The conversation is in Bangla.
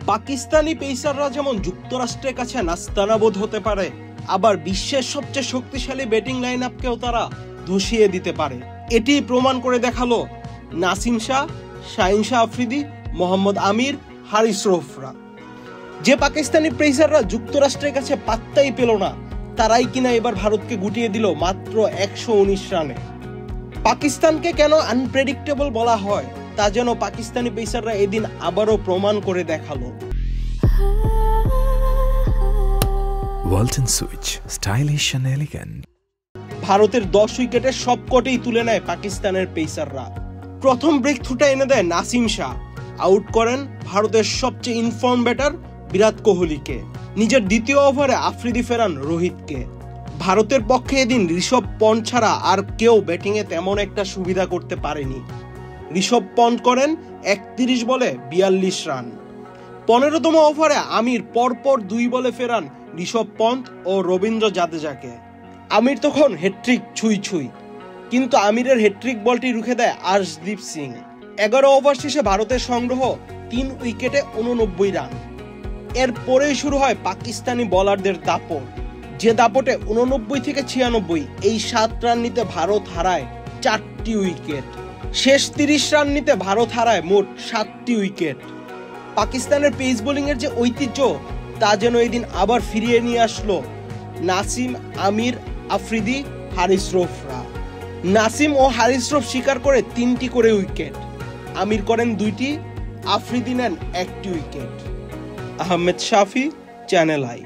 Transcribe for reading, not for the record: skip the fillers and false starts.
পাকিস্তানি পেসাররা যেমন যুক্তরাষ্ট্রের কাছে নাস্তানাবোধ হতে পারে, আবার বিশ্বের সবচেয়ে শক্তিশালী ব্যাটিং লাইন আপকেও তারা ধসিয়ে দিতে পারে। এটি প্রমাণ করে দেখালো নাসিম শাহ, শাহিন শাহ আফ্রিদি, মোহাম্মদ আমির, হারিস রৌফরা। যে পাকিস্তানি পেসাররা যুক্তরাষ্ট্রের কাছে পাত্তাই পেল না, তারাই কিনা এবার ভারতকে গুটিয়ে দিল মাত্র 119 রানে। পাকিস্তানকে কেন আনপ্রেডিক্টেবল বলা হয় তা যেন পাকিস্তানি পেসাররা এদিন আবারও প্রমাণ করে দেখালো। Walton switch, stylish and elegant. ভারতের 10 উইকেটের সবকটাই তুলে নেয় পাকিস্তানের পেসাররা। প্রথম ব্রেক থ্রুটা এনে দেয় নাসিম শাহ, আউট করেন ভারতের সবচেয়ে ইনফর্ম ব্যাটার বিরাট কোহলিকে। নিজের দ্বিতীয় ওভারে আফ্রিদি ফেরান রোহিতকে। ভারতের পক্ষে এদিন ঋষভ পন্ট ছাড়া আর কেউ ব্যাটিংয়ে তেমন একটা সুবিধা করতে পারেনি। ঋষভ পন্ট করেন 31 বলে 42 রান। 15তম ওভারে আমির পরপর 2 বলে ফেরান ঋষভ পন্ট ও রবীন্দ্র জাদেজাকে। আমির তখন হ্যাট্রিক ছুঁই, কিন্তু আমিরের হ্যাট্রিক বলটি রুখে দেয় আর্শদীপ সিং। 11 ওভার শেষে ভারতের সংগ্রহ 3 উইকেটে 89 রান। এরপরেই শুরু হয় পাকিস্তানি বোলারদের দাপট, যে দাপটে 89 থেকে 96 এই 7 রান নিতে ভারত হারায় 4টি উইকেট। শেষ 30 রান নিতে ভারত হারায় মোট 7টি উইকেট। পাকিস্তানের পেস বোলিং এর যে ঐতিহ্য তা যেন এদিন আবার ফিরিয়ে নিয়ে আসলো নাসিম, আমির, আফ্রিদি, হারিস রৌফরা। নাসিম ও হারিস রৌফ শিকার করে 3টি করে উইকেট, আমির করেন 2টি, আফ্রিদি নেন 1টি wicket. Ahmed Shafi, channel I.